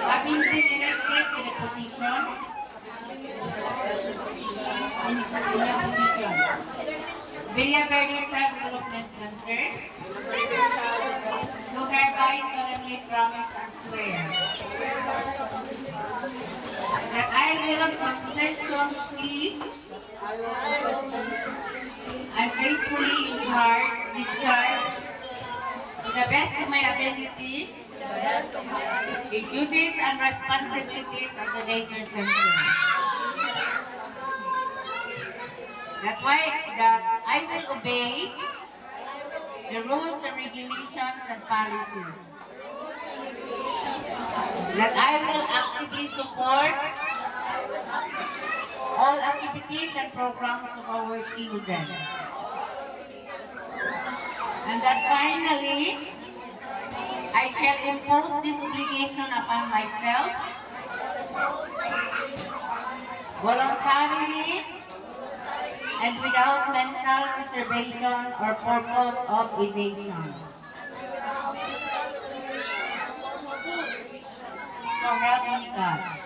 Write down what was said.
having been elected to the position, Villa Verde Tribe Development Center, do hereby solemnly promise and swear that I will conscientiously and faithfully discharge to the best of my ability the duties and responsibilities of the Nature Center. That I will obey the rules and regulations and policies. That I will actively support all activities and programs of our children. And that finally, I shall impose this obligation upon myself voluntarily and without mental reservation or purpose of evasion. So help me God.